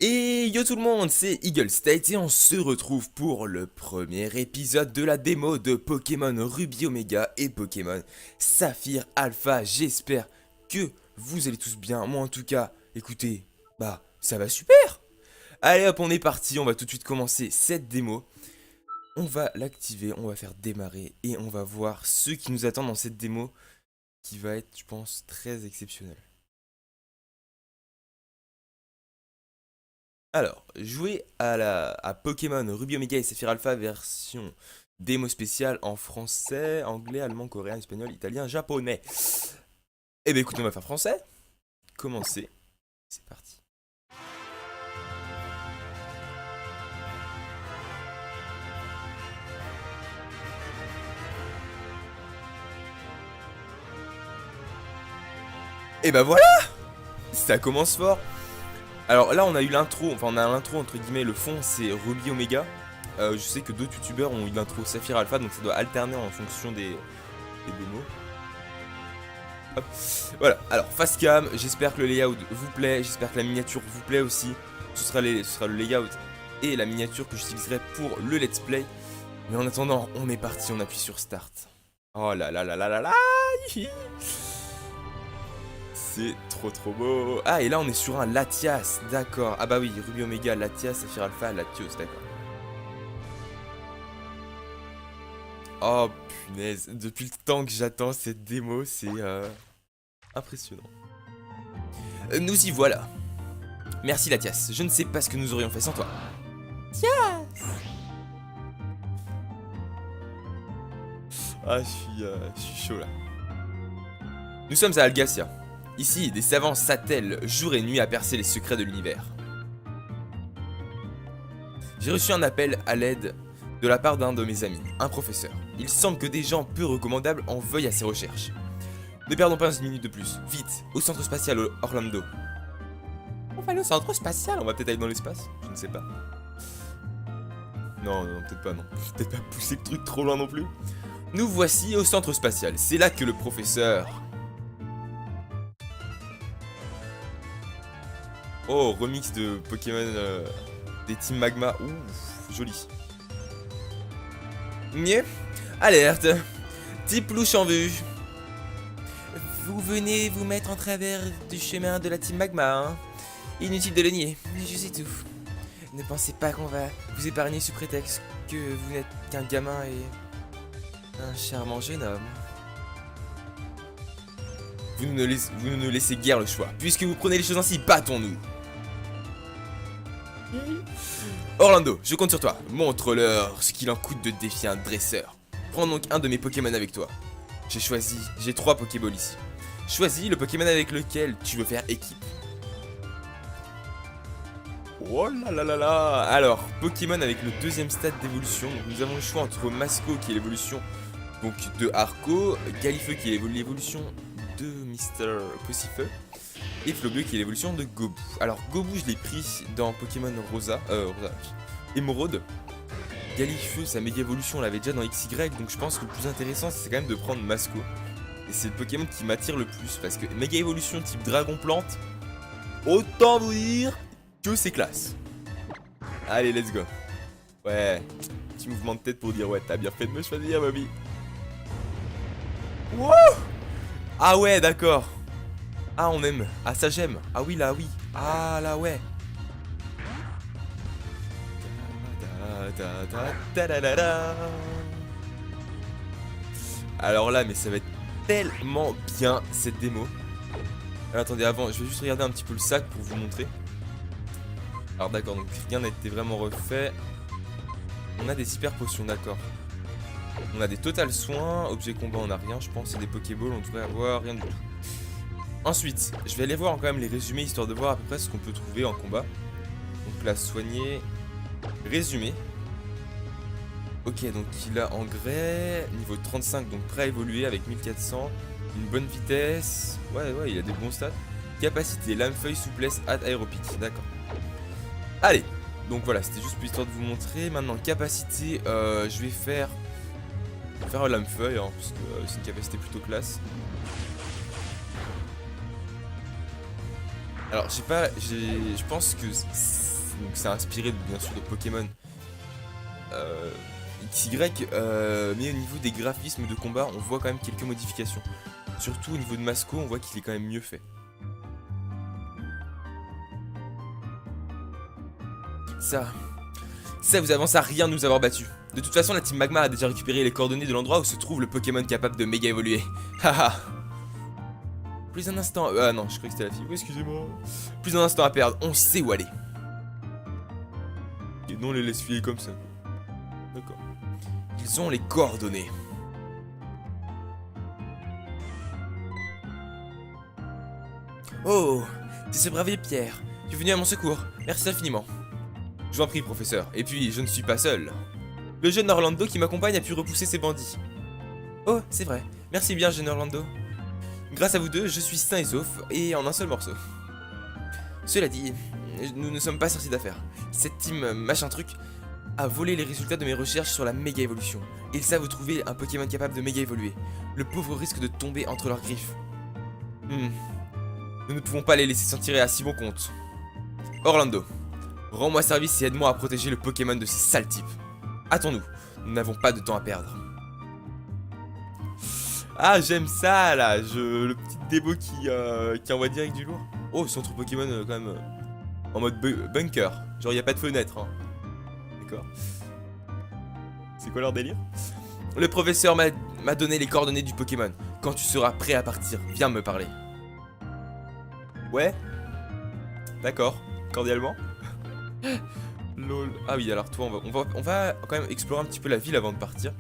Et yo tout le monde, c'est Eagle State et on se retrouve pour le premier épisode de la démo de Pokémon Ruby Omega et Pokémon Saphir Alpha. J'espère que vous allez tous bien. Moi en tout cas, écoutez, ça va super. Allez hop, on est parti, on va tout de suite commencer cette démo. On va l'activer, on va faire démarrer et on va voir ce qui nous attend dans cette démo qui va être, je pense, très exceptionnel. Alors, jouer à Pokémon Ruby Omega et Saphir Alpha version démo spéciale en français, anglais, allemand, coréen, espagnol, italien, japonais. Eh bien écoute, on va faire français. Commencer. C'est parti. Et ben voilà. Ça commence fort. Alors là on a eu l'intro, enfin on a l'intro entre guillemets, le fond c'est Ruby Omega. Je sais que d'autres youtubeurs ont eu l'intro Saphir Alpha, donc ça doit alterner en fonction des démos. Hop. Voilà, alors face cam, j'espère que le layout vous plaît, j'espère que la miniature vous plaît aussi. Ce sera le layout et la miniature que j'utiliserai pour le let's play. Mais en attendant, on est parti, on appuie sur start. Oh là là là là là là. C'est trop beau. Ah et là on est sur un Latias, d'accord. Ah bah oui, Ruby Omega, Latias, Saphir Alpha, Latios, d'accord. Oh punaise, depuis le temps que j'attends cette démo, c'est impressionnant. Nous y voilà. Merci Latias, je ne sais pas ce que nous aurions fait sans toi. Yes. Ah je suis chaud là. Nous sommes à Algacia. Ici, des savants s'attellent jour et nuit à percer les secrets de l'univers. J'ai reçu un appel à l'aide de la part d'un de mes amis, un professeur. Il semble que des gens peu recommandables en veuillent à ses recherches. Ne perdons pas une minute de plus. Vite, au centre spatial Orlando. On va aller au centre spatial. On va peut-être aller dans l'espace. Je ne sais pas. Non, peut-être pas, non. Peut-être pas pousser le truc trop loin non plus. Nous voici au centre spatial. C'est là que le professeur... Oh, remix de Pokémon des Team Magma. Ouh, joli. Mieux. Alerte. Type louche en vue. Vous venez vous mettre en travers du chemin de la Team Magma, hein. Inutile de le nier, je sais tout. Ne pensez pas qu'on va vous épargner sous prétexte que vous n'êtes qu'un gamin et un charmant jeune homme. Vous ne nous laissez guère le choix. Puisque vous prenez les choses ainsi, battons-nous. Orlando, je compte sur toi. Montre-leur ce qu'il en coûte de défier un dresseur. Prends donc un de mes Pokémon avec toi. J'ai 3 Pokéballs ici. Choisis le Pokémon avec lequel tu veux faire équipe. Oh là là là là. Alors, Pokémon avec le deuxième stade d'évolution. Nous avons le choix entre Masco qui est l'évolution donc de Arco, Galifeu qui est l'évolution de Mr. Possifeu, et Flobeu qui est l'évolution de Gobu. Alors Gobu je l'ai pris dans Pokémon Rosa, Émeraude. Galifeu, sa méga évolution on l'avait déjà dans XY, donc je pense que le plus intéressant c'est quand même de prendre Masco. Et c'est le Pokémon qui m'attire le plus, parce que méga évolution type Dragon Plante, autant vous dire que c'est classe. Allez, let's go. Ouais, petit mouvement de tête pour dire ouais, t'as bien fait de me choisir, Bobby. Wow. Ah ouais, d'accord. Ah, on aime. Ah, ça j'aime. Ah oui, là, oui. Ah, là, ouais. Alors là, mais ça va être tellement bien, cette démo. Alors, attendez, avant, je vais juste regarder un petit peu le sac pour vous montrer. Alors, d'accord, donc rien n'a été vraiment refait. On a des super potions, d'accord. On a des total soins, objet combat on a rien je pense, et des pokéballs on devrait avoir rien du tout. Ensuite, je vais aller voir quand même les résumés histoire de voir à peu près ce qu'on peut trouver en combat. Donc là, soigner, résumé. Ok, donc il a engrais, niveau 35, donc prêt à évoluer avec 1400, une bonne vitesse, ouais, il a des bons stats. Capacité, lame feuille, souplesse, aéropique, d'accord. Allez, donc voilà, c'était juste pour histoire de vous montrer. Maintenant, capacité, je vais faire lame feuille, hein, parce que c'est une capacité plutôt classe. Alors, je pense que donc c'est inspiré bien sûr de Pokémon XY, mais au niveau des graphismes de combat, on voit quand même quelques modifications. Surtout au niveau de Masco, on voit qu'il est quand même mieux fait. Ça, vous avance à rien de nous avoir battus. De toute façon, la team Magma a déjà récupéré les coordonnées de l'endroit où se trouve le Pokémon capable de méga évoluer. Haha. Plus un instant. Ah non, je croyais que c'était la fille. Oui, excusez-moi. Plus un instant à perdre. On sait où aller. Et non, on les laisse filer comme ça. D'accord. Ils ont les coordonnées. Oh, c'est ce bravier Pierre. Tu es venu à mon secours. Merci infiniment. Je vous en prie, professeur. Et puis, je ne suis pas seul. Le jeune Orlando qui m'accompagne a pu repousser ces bandits. Oh, c'est vrai. Merci bien, jeune Orlando. Grâce à vous deux, je suis sain et sauf, et en un seul morceau. Cela dit, nous ne sommes pas sortis d'affaire. Cette team machin truc a volé les résultats de mes recherches sur la méga évolution. Ils savent où trouver un Pokémon capable de méga évoluer. Le pauvre risque de tomber entre leurs griffes. Nous ne pouvons pas les laisser s'en tirer à si bon compte. Orlando, rends-moi service et aide-moi à protéger le Pokémon de ces sales types. Hâtons-nous, nous n'avons pas de temps à perdre. Ah, j'aime ça là, le petit démo qui envoie direct du lourd. Oh, centre Pokémon quand même en mode bunker. Genre, il n'y a pas de fenêtre. Hein. D'accord. C'est quoi leur délire? Le professeur m'a donné les coordonnées du Pokémon. Quand tu seras prêt à partir, viens me parler. Ouais. D'accord, cordialement. Lol. Ah oui, alors toi, on va quand même explorer un petit peu la ville avant de partir.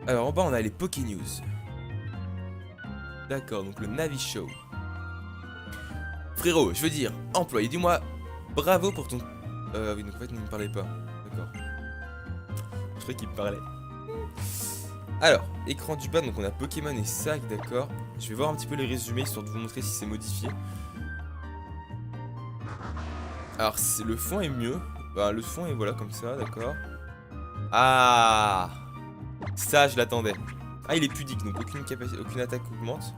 Alors en bas on a les Poké News. D'accord, donc le Navi Show. Frérot, je veux dire, employé du mois, bravo pour ton... oui, donc en fait il ne me parlait pas. D'accord. Je croyais qu'il me parlait. Alors, écran du bas, donc on a Pokémon et sac, d'accord. Je vais voir un petit peu les résumés histoire de vous montrer si c'est modifié. Alors le fond est mieux. Bah, le fond est voilà comme ça, d'accord. Ah, ça je l'attendais. Ah, il est pudique, donc aucune attaque augmente.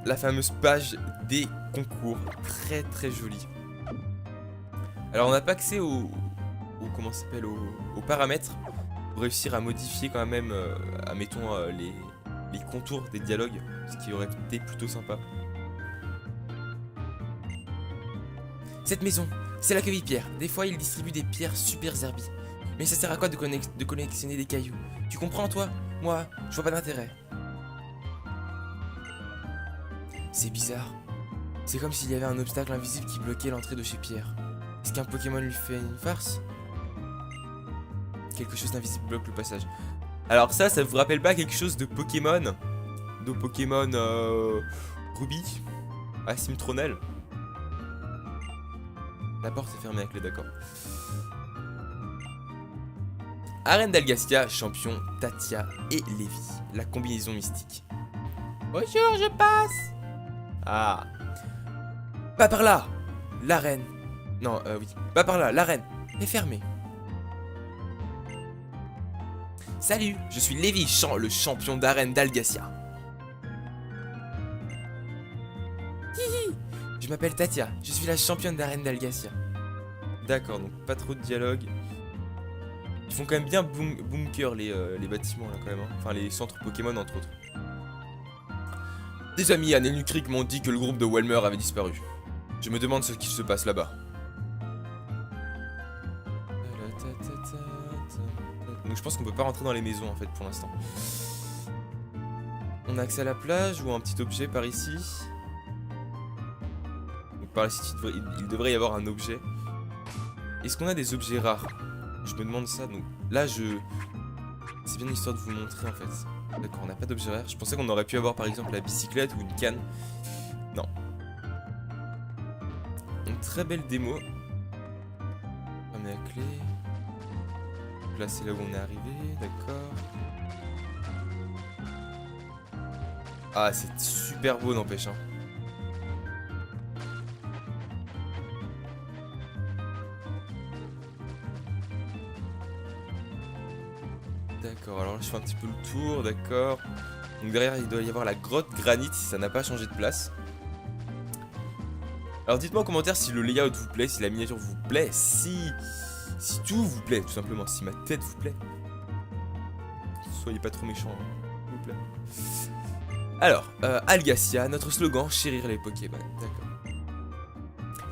La fameuse page des concours, très très jolie. Alors on n'a pas accès comment ça s'appelle, aux paramètres pour réussir à modifier quand même, admettons les contours des dialogues, ce qui aurait été plutôt sympa. Cette maison, c'est la cueille pierre. Des fois, il distribue des pierres super zerbies. Mais ça sert à quoi de collectionner des cailloux? Tu comprends, toi? Moi, je vois pas d'intérêt. C'est bizarre. C'est comme s'il y avait un obstacle invisible qui bloquait l'entrée de chez Pierre. Est-ce qu'un Pokémon lui fait une farce? Quelque chose d'invisible bloque le passage. Alors ça vous rappelle pas quelque chose de Pokémon? De Pokémon Ruby? Asymptronel? La porte est fermée à clé, d'accord. Arène d'Algassia, champion Tatia et Lévi. La combinaison mystique. Bonjour, je passe. Ah. Pas par là. L'arène. Non, oui. Pas par là, l'arène est fermée. Salut, je suis Lévi, le champion d'arène d'Algassia. Je m'appelle Tatia, je suis la championne d'arène d'Algassia. D'accord, donc pas trop de dialogue. Ils font quand même bien bunker les bâtiments là quand même, hein. Enfin les centres Pokémon entre autres. Des amis à Nenu Creek m'ont dit que le groupe de Walmer avait disparu. Je me demande ce qui se passe là-bas. Donc je pense qu'on peut pas rentrer dans les maisons en fait pour l'instant. On a accès à la plage ou un petit objet par ici. Donc par ici il devrait y avoir un objet. Est-ce qu'on a des objets rares? Je me demande ça, donc là c'est bien histoire de vous montrer en fait. D'accord, on n'a pas d'objet rare. Je pensais qu'on aurait pu avoir par exemple la bicyclette ou une canne. Non. Une très belle démo. On met la clé. Donc là c'est là où on est arrivé, d'accord. Ah c'est super beau n'empêche hein. D'accord, alors là je fais un petit peu le tour, d'accord. Donc derrière il doit y avoir la grotte granite si ça n'a pas changé de place. Alors dites-moi en commentaire si le layout vous plaît, si la miniature vous plaît, si tout vous plaît, tout simplement, si ma tête vous plaît. Soyez pas trop méchants, hein, s'il vous plaît. Alors, Algacia, notre slogan, chérir les Pokémon. D'accord.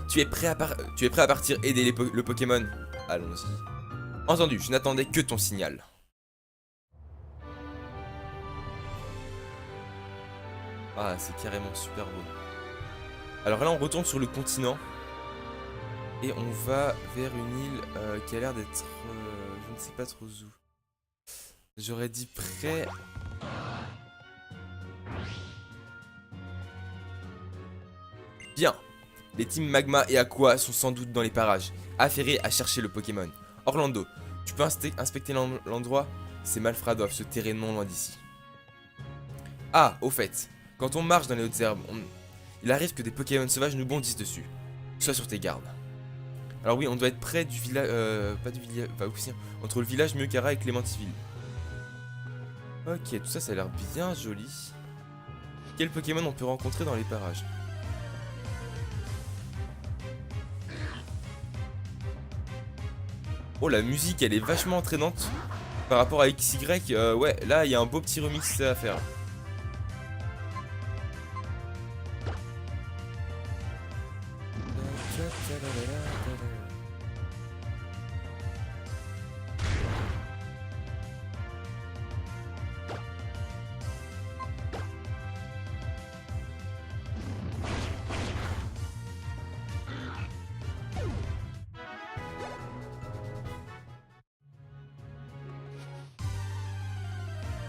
Tu es prêt à partir aider le Pokémon? Allons-y. Entendu, je n'attendais que ton signal. Ah, c'est carrément super beau. Alors là, on retourne sur le continent. Et on va vers une île qui a l'air d'être... je ne sais pas trop où. J'aurais dit près... Bien. Les teams Magma et Aqua sont sans doute dans les parages, affairés à chercher le Pokémon. Orlando, tu peux inspecter l'endroit? Ces malfrats doivent se terrer non loin d'ici. Ah, au fait, quand on marche dans les hautes herbes, il arrive que des Pokémon sauvages nous bondissent dessus. Sois sur tes gardes. Alors oui, on doit être près du village... pas du village... Enfin, aussi, entre le village Miokara et Clémentiville. Ok, tout ça, ça a l'air bien joli. Quel Pokémon on peut rencontrer dans les parages? Oh, la musique, elle est vachement entraînante. Par rapport à XY, ouais, là, il y a un beau petit remix à faire.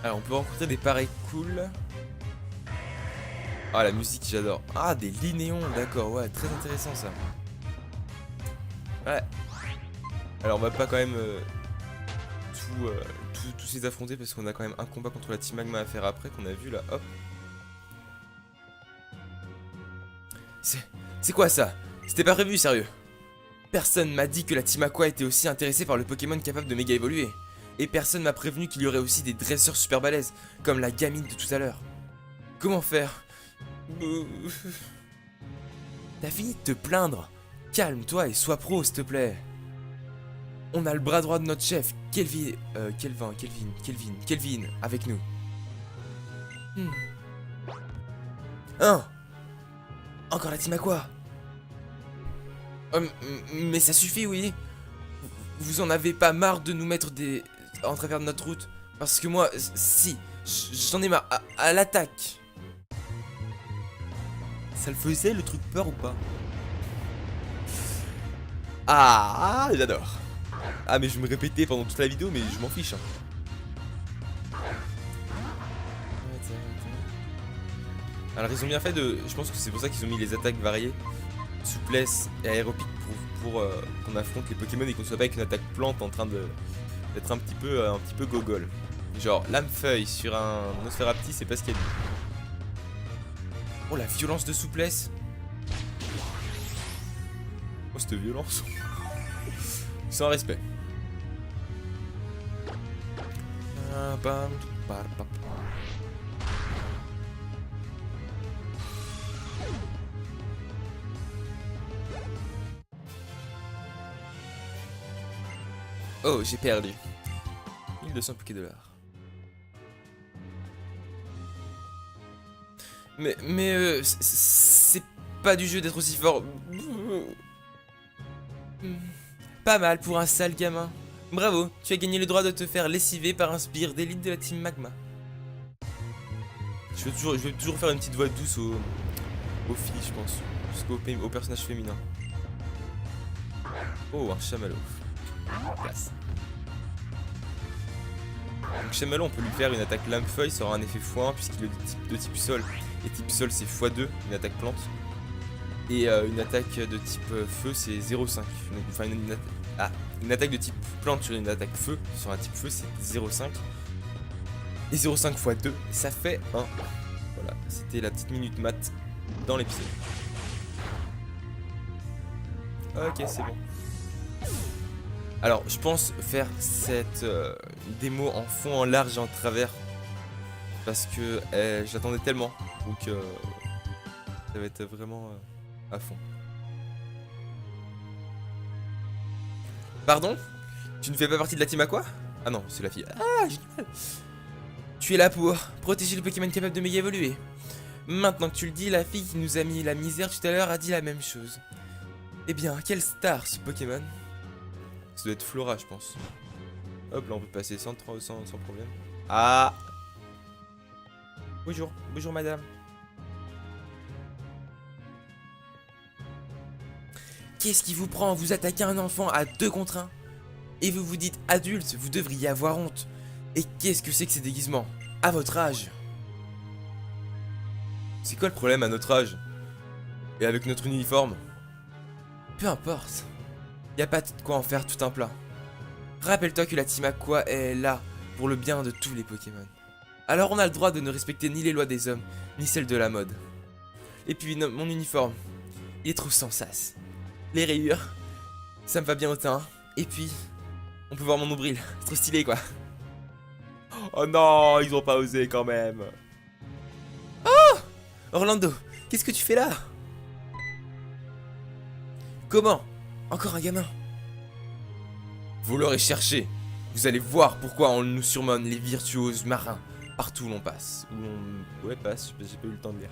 Alors on peut rencontrer des pareils cool. Ah, la musique j'adore. Ah, des linéons, d'accord, ouais, très intéressant ça. Ouais. Alors on va pas quand même tous les affronter parce qu'on a quand même un combat contre la Team Magma à faire après qu'on a vu là, hop. C'est quoi ça? C'était pas prévu, sérieux. Personne m'a dit que la Team Aqua était aussi intéressée par le Pokémon capable de méga évoluer. Et personne m'a prévenu qu'il y aurait aussi des dresseurs super balèzes, comme la gamine de tout à l'heure. Comment faire? T'as fini de te plaindre? Calme-toi et sois pro, s'il te plaît. On a le bras droit de notre chef, Kelvin, avec nous. Hein? Encore la Team Aqua? Mais ça suffit, oui. Vous en avez pas marre de nous mettre en travers de notre route? Parce que moi, si, j'en ai marre. À l'attaque. Ça le faisait le truc peur ou pas? Ah, j'adore. Ah, mais je me répétais pendant toute la vidéo, mais je m'en fiche. Hein. Alors ils ont bien fait de... Je pense que c'est pour ça qu'ils ont mis les attaques variées, souplesse et aéropique pour qu'on affronte les Pokémon et qu'on soit pas avec une attaque plante en train d'être un petit peu gogol. Genre lame feuille sur un Nosferapti, c'est pas ce qu'il y a dit. Oh, la violence de souplesse. Oh, cette violence. Sans respect. Oh, j'ai perdu. 1200 $. Mais c'est pas du jeu d'être aussi fort. Pas mal pour un sale gamin. Bravo, tu as gagné le droit de te faire lessiver par un sbire d'élite de la Team Magma. Je vais toujours faire une petite voix douce aux filles, je pense. Jusqu'au personnage féminin. Oh, un chamallow. Place. Donc chamallow, on peut lui faire une attaque lame feuille, ça aura un effet x1 puisqu'il est de type sol. Et type sol c'est x2, une attaque plante. Et une attaque de type feu c'est 0,5. Enfin une attaque de type plante sur une attaque feu, sur un type feu c'est 0,5. Et 0,5 x 2, ça fait 1. Voilà, c'était la petite minute maths dans l'épisode. Ok, c'est bon. Alors, je pense faire cette démo en fond, en large et en travers. Parce que je l'attendais tellement. Donc, ça va être vraiment à fond. Pardon? Tu ne fais pas partie de la team Aqua? Ah non, c'est la fille. Ah, génial. Tu es là pour protéger le Pokémon capable de méga évoluer. Maintenant que tu le dis, la fille qui nous a mis la misère tout à l'heure a dit la même chose. Eh bien, quelle star ce Pokémon? Ça doit être Flora, je pense. Hop, là on peut passer sans problème. Ah! Bonjour, bonjour madame. Qu'est-ce qui vous prend? Vous attaquez un enfant à 2 contre 1 et vous vous dites adulte, vous devriez avoir honte. Et qu'est-ce que c'est que ces déguisements? À votre âge? C'est quoi le problème à notre âge? Et avec notre uniforme? Peu importe. Y a pas de quoi en faire tout un plat. Rappelle-toi que la Team Aqua est là pour le bien de tous les Pokémon. Alors on a le droit de ne respecter ni les lois des hommes, ni celles de la mode. Et puis mon uniforme, il est trop sans sas. Les rayures, ça me va bien au teint. Et puis, on peut voir mon nombril, c'est trop stylé quoi. Oh non, ils ont pas osé quand même. Oh! Orlando, qu'est-ce que tu fais là? Comment? Encore un gamin? Vous l'aurez cherché. Vous allez voir pourquoi on nous surnomme les virtuoses marins. Partout où l'on passe. Où l'on... Ouais, passe, j'ai pas eu le temps de lire.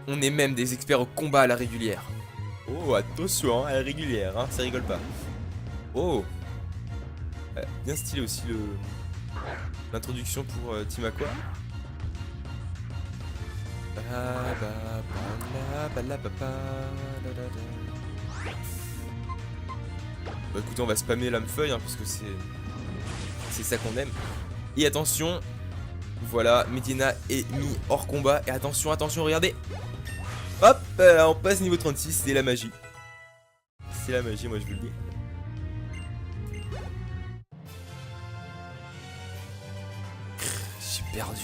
On est même des experts au combat à la régulière. Oh, attention, hein, à la régulière, hein, ça rigole pas. Oh! Bien stylé aussi l'introduction pour Team Aqua. Bah écoutez, on va spammer l'âme feuille hein, parce que c'est ça qu'on aime. Et attention, voilà, Medina est mis hors combat. Et attention, attention, regardez. Hop, on passe niveau 36, c'est la magie. C'est la magie, moi je vous le dis. J'ai perdu.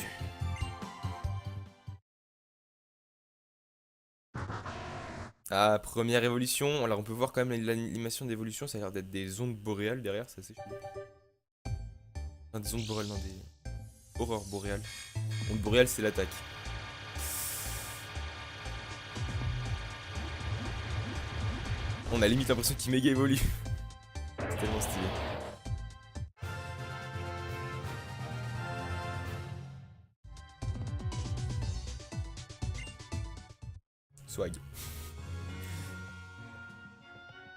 Ah, première évolution. Alors on peut voir quand même l'animation d'évolution. Ça a l'air d'être des ondes boréales derrière, ça c'est chelou. Enfin, des ondes boréales, non, des aurores boréales. Ondes boréales, c'est l'attaque. On a limite l'impression qu'il méga évolue. C'est tellement stylé. Swag.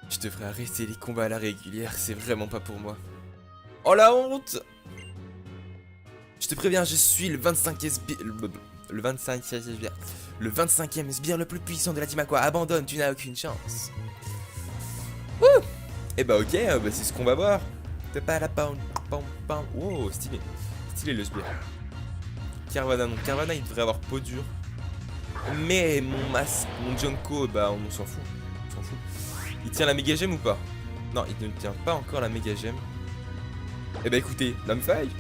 Je devrais arrêter les combats à la régulière, c'est vraiment pas pour moi. Oh la honte! Je te préviens, je suis le 25e sbire. Le 25e sbire le plus puissant de la Team Aqua. Abandonne, tu n'as aucune chance. Wouh! Et bah ok, bah c'est ce qu'on va voir. Wow, stylé. Stylé le sbire. Carvana, non. Carvana il devrait avoir peau dure. Mais mon Junko, bah on s'en fout. On s'en fout. Il tient la méga gemme ou pas? Non, il ne tient pas encore la méga gemme. Eh bah écoutez, lame faille.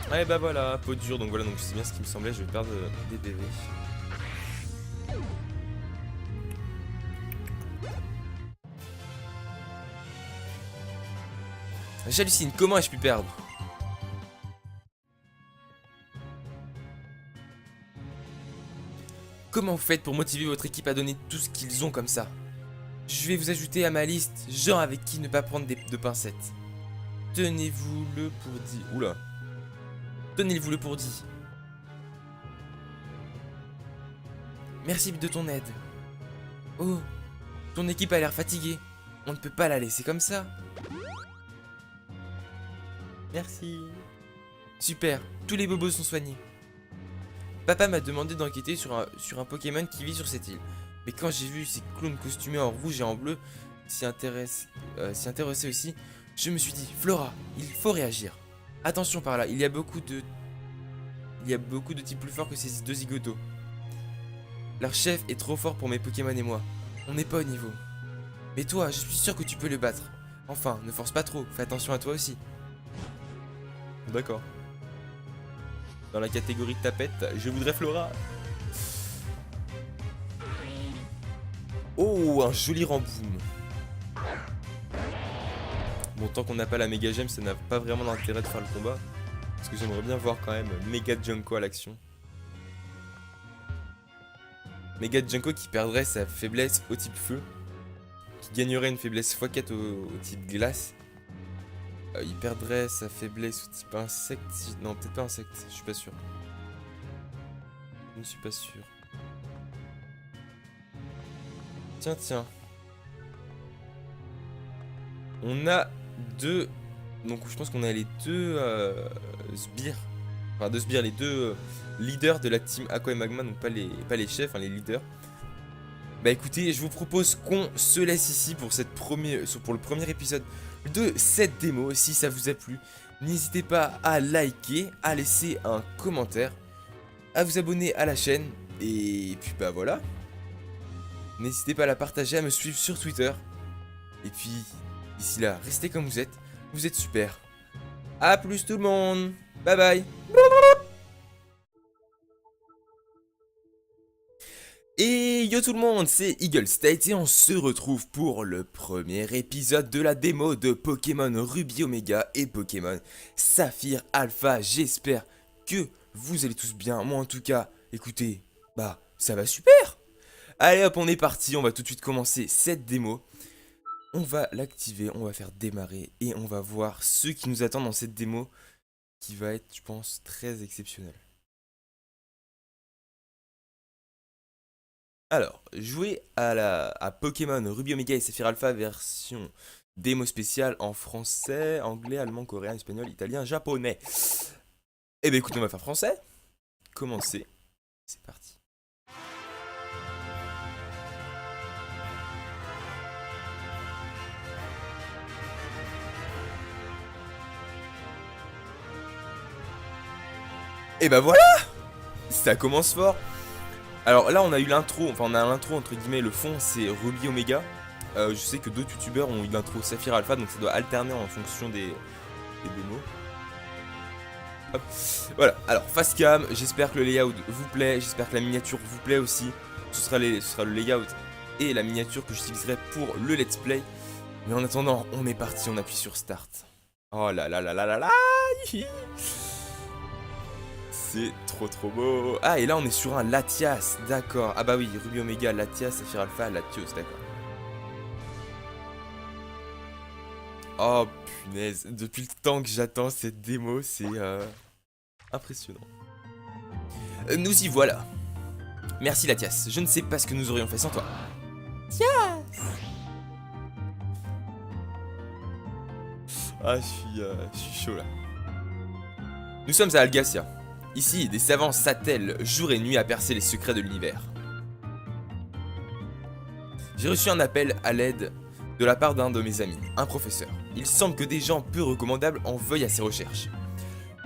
Ouais bah voilà, peau dure, donc voilà, donc c'est bien ce qui me semblait, je vais perdre des PV. J'hallucine, comment ai-je pu perdre? Comment vous faites pour motiver votre équipe à donner tout ce qu'ils ont comme ça? Je vais vous ajouter à ma liste, gens avec qui ne pas prendre de pincettes. Tenez-vous-le pour dit. Oula. Tenez-vous-le pour dit. Merci de ton aide. Oh, ton équipe a l'air fatiguée. On ne peut pas la laisser comme ça. Merci. Super, tous les bobos sont soignés. Papa m'a demandé d'enquêter sur un Pokémon qui vit sur cette île. Mais quand j'ai vu ces clowns costumés en rouge et en bleu s'y intéresser aussi, je me suis dit, Flora, il faut réagir. Attention par là, il y a beaucoup de types plus forts que ces deux zigotos. Leur chef est trop fort pour mes Pokémon et moi. On n'est pas au niveau. Mais toi, je suis sûr que tu peux le battre. Enfin, ne force pas trop, fais attention à toi aussi. D'accord. Dans la catégorie tapette, je voudrais Flora. Oh, un joli Ramboom. Bon, tant qu'on n'a pas la méga gemme, ça n'a pas vraiment d'intérêt de faire le combat. Parce que j'aimerais bien voir quand même méga Junko à l'action. Mega Junko qui perdrait sa faiblesse au type feu. Qui gagnerait une faiblesse x4 au type glace. Il perdrait sa faiblesse au type insecte. Non, peut-être pas insecte, je suis pas sûr. Je ne suis pas sûr. Tiens, tiens. On a deux. Donc je pense qu'on a les deux sbires. Enfin, deux sbires, les deux leaders de la team Aqua et Magma. Donc pas les chefs, hein, les leaders. Bah écoutez, je vous propose qu'on se laisse ici pour, pour le premier épisode de cette démo. Si ça vous a plu, n'hésitez pas à liker, à laisser un commentaire, à vous abonner à la chaîne. Et puis bah voilà. N'hésitez pas à la partager, à me suivre sur Twitter. Et puis, d'ici là, restez comme vous êtes super. A plus tout le monde. Bye bye. Et yo tout le monde, c'est Eagle State et on se retrouve pour le premier épisode de la démo de Pokémon Ruby Omega et Pokémon Saphir Alpha. J'espère que vous allez tous bien. Moi en tout cas, écoutez, bah ça va super. Allez hop, on est parti, on va tout de suite commencer cette démo. On va l'activer, on va faire démarrer et on va voir ce qui nous attend dans cette démo qui va être, je pense, très exceptionnel. Alors, jouer à Pokémon Ruby Omega et Saphir Alpha version démo spéciale en français, anglais, allemand, coréen, espagnol, italien, japonais. Eh bien écoute, on va faire français. Commencer. C'est parti. Et bah voilà. Ça commence fort. Alors là on a eu l'intro, enfin on a l'intro entre guillemets, le fond c'est Ruby Omega. Je sais que d'autres youtubeurs ont eu l'intro Saphir Alpha, donc ça doit alterner en fonction des démos. Hop. Voilà, alors face cam, j'espère que le layout vous plaît, j'espère que la miniature vous plaît aussi. Ce sera le layout et la miniature que j'utiliserai pour le let's play. Mais en attendant, on est parti, on appuie sur start. Oh là là là là là là. C'est trop beau. Ah et là on est sur un Latias, d'accord. Ah bah oui, Ruby Omega, Latias, Saphir Alpha, Latios, d'accord. Oh punaise, depuis le temps que j'attends cette démo, c'est impressionnant. Nous y voilà. Merci Latias, je ne sais pas ce que nous aurions fait sans toi. Yes. Ah je suis chaud là. Nous sommes à Algacia. Ici, des savants s'attellent jour et nuit à percer les secrets de l'univers. J'ai reçu un appel à l'aide de la part d'un de mes amis, un professeur. Il semble que des gens peu recommandables en veuillent à ses recherches.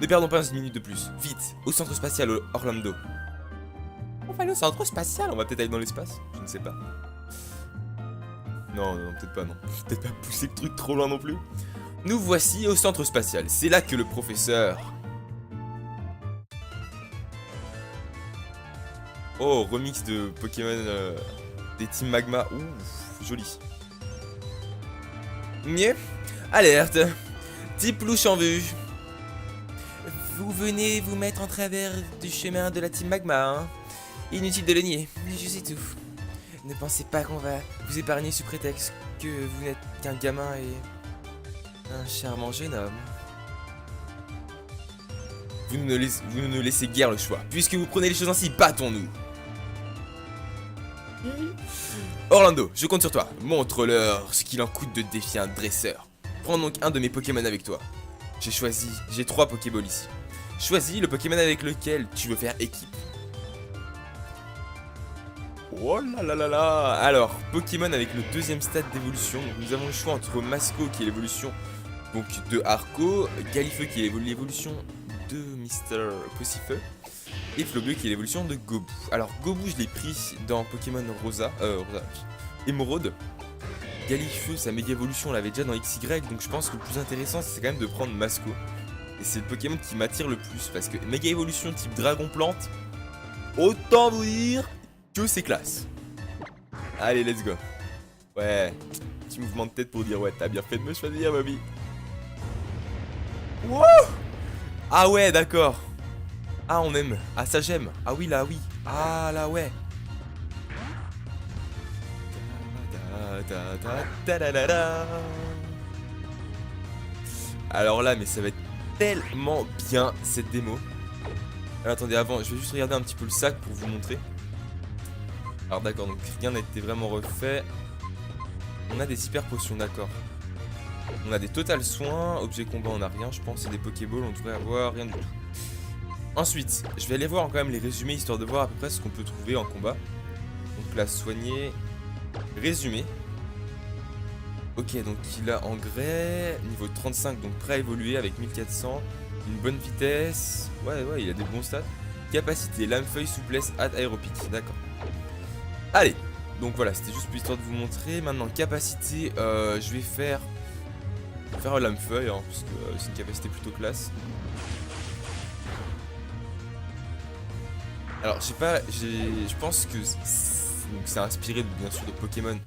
Ne perdons pas une minute de plus. Vite, au centre spatial Orlando. On va aller au centre spatial. On va peut-être aller dans l'espace, je ne sais pas. Non, peut-être pas, non. Peut-être pas pousser le truc trop loin non plus. Nous voici au centre spatial. C'est là que le professeur... Oh, remix de Pokémon des Team Magma. Ouh, joli. Mieux. Alerte. Type louche en vue. Vous venez vous mettre en travers du chemin de la Team Magma, hein. Inutile de le nier, je sais tout. Ne pensez pas qu'on va vous épargner sous prétexte que vous n'êtes qu'un gamin et un charmant jeune homme. Vous ne nous laissez guère le choix. Puisque vous prenez les choses ainsi, battons-nous. Orlando, je compte sur toi. Montre-leur ce qu'il en coûte de défier un dresseur. Prends donc un de mes Pokémon avec toi. J'ai 3 Pokéballs ici. Choisis le Pokémon avec lequel tu veux faire équipe. Oh là là là là. Alors, Pokémon avec le deuxième stade d'évolution. Nous avons le choix entre Masco qui est l'évolution donc de Arco, Galifeu qui est l'évolution de Mr. Possifeu et Flobeu qui est l'évolution de Gobu. Alors Gobu je l'ai pris dans Pokémon Rosa, Émeraude. Galifeu, sa méga évolution on l'avait déjà dans XY, donc je pense que le plus intéressant c'est quand même de prendre Masco. Et c'est le Pokémon qui m'attire le plus parce que méga évolution type Dragon Plante, autant vous dire que c'est classe. Allez, let's go. Ouais, petit mouvement de tête pour dire ouais, t'as bien fait de me choisir, Bobby. Wow. Ah ouais, d'accord. Ah, on aime. Ah, ça j'aime. Ah oui, là, oui. Ah là, ouais. ta ta ta la la la. Alors là, mais ça va être tellement bien cette démo. Alors attendez, avant, je vais juste regarder un petit peu le sac pour vous montrer. Alors d'accord, donc rien n'a été vraiment refait. On a des hyper potions, d'accord. On a des total soins, objet combat on a rien je pense, et des pokéballs on devrait avoir rien du tout. Ensuite, je vais aller voir quand même les résumés histoire de voir à peu près ce qu'on peut trouver en combat. Donc là, soigner, résumé. Ok, donc il a engrais, niveau 35, donc prêt à évoluer avec 1400, une bonne vitesse, ouais, il a des bons stats. Capacité, lame-feuille, souplesse, hâte, aéropique, d'accord. Allez, donc voilà, c'était juste pour histoire de vous montrer. Maintenant, capacité, je vais faire lame-feuille, hein, parce que c'est une capacité plutôt classe. Alors, je pense que c'est inspiré bien sûr de Pokémon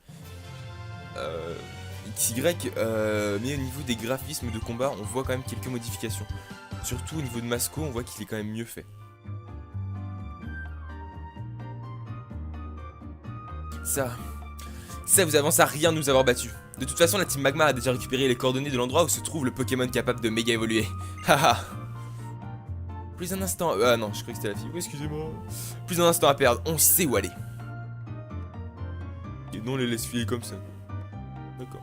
XY, mais au niveau des graphismes de combat, on voit quand même quelques modifications. Surtout au niveau de Masco, on voit qu'il est quand même mieux fait. Ça, vous avance à rien de nous avoir battus. De toute façon, la team Magma a déjà récupéré les coordonnées de l'endroit où se trouve le Pokémon capable de méga évoluer. Haha. Plus un instant. Ah non, je croyais que c'était la fille. Oui, excusez-moi. Plus un instant à perdre. On sait où aller. Et non, on les laisse filer comme ça. D'accord.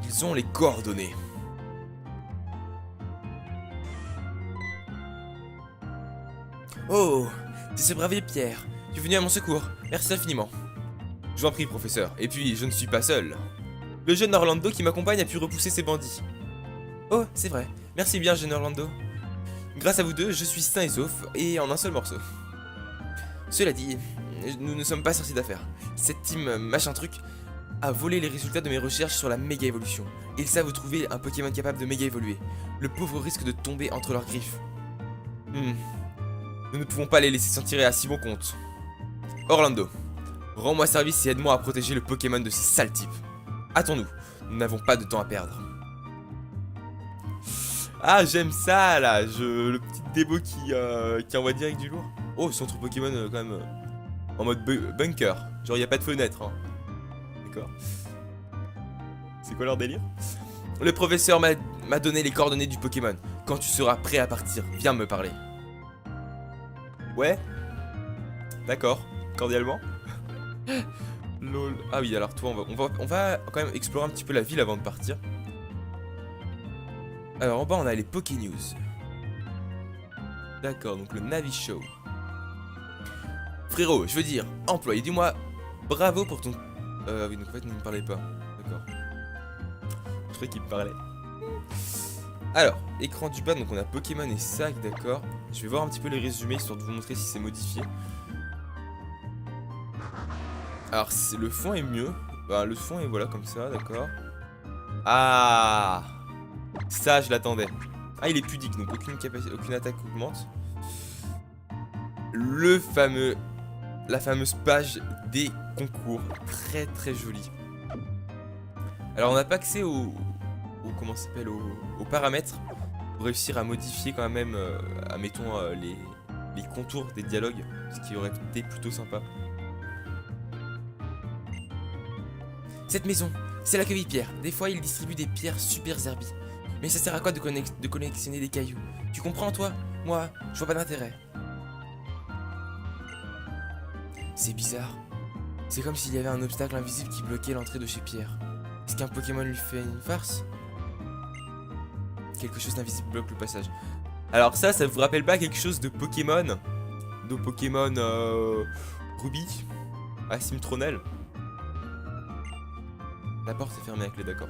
Ils ont les coordonnées. Oh, c'est ce bravier Pierre. Tu es venu à mon secours. Merci infiniment. Je vous en prie, professeur. Et puis, je ne suis pas seul. Le jeune Orlando qui m'accompagne a pu repousser ces bandits. Oh, c'est vrai. Merci bien, jeune Orlando. Grâce à vous deux, je suis sain et sauf, et en un seul morceau. Cela dit, nous ne sommes pas sortis d'affaire. Cette team machin truc a volé les résultats de mes recherches sur la méga évolution. Ils savent où trouver un Pokémon capable de méga évoluer. Le pauvre risque de tomber entre leurs griffes. Nous ne pouvons pas les laisser s'en tirer à si bon compte. Orlando, rends-moi service et aide-moi à protéger le Pokémon de ces sales types. Hâtons-nous, nous n'avons pas de temps à perdre. Ah, j'aime ça là, le petit démo qui envoie direct du lourd. Oh, centre Pokémon quand même en mode bunker. Genre, il n'y a pas de fenêtre. Hein. D'accord. C'est quoi leur délire? Le professeur m'a donné les coordonnées du Pokémon. Quand tu seras prêt à partir, viens me parler. Ouais. D'accord, cordialement. Lol. Ah oui, alors toi, on va quand même explorer un petit peu la ville avant de partir. Alors en bas on a les Poké News. D'accord, donc le Navi Show. Frérot, je veux dire, employé, dis-moi, bravo pour ton... oui, donc en fait il ne me parlait pas. D'accord. Je croyais qu'il me parlait. Alors, écran du bas, donc on a Pokémon et sac, d'accord. Je vais voir un petit peu les résumés histoire de vous montrer si c'est modifié. Alors le fond est mieux. Bah, le fond est voilà comme ça, d'accord. Ah, ça je l'attendais. Ah, il est pudique, donc aucune attaque augmente. La fameuse page des concours, très très jolie. Alors on n'a pas accès comment ça s'appelle, aux paramètres pour réussir à modifier quand même, admettons les contours des dialogues, ce qui aurait été plutôt sympa. Cette maison, c'est la cueille pierre. Des fois, il distribue des pierres super zerbies. Mais ça sert à quoi de collectionner des cailloux? Tu comprends, toi? Moi, je vois pas d'intérêt. C'est bizarre. C'est comme s'il y avait un obstacle invisible qui bloquait l'entrée de chez Pierre. Est-ce qu'un Pokémon lui fait une farce? Quelque chose d'invisible bloque le passage. Alors ça vous rappelle pas quelque chose de Pokémon? De Pokémon Ruby? Asymptronel? La porte est fermée avec les d'accord.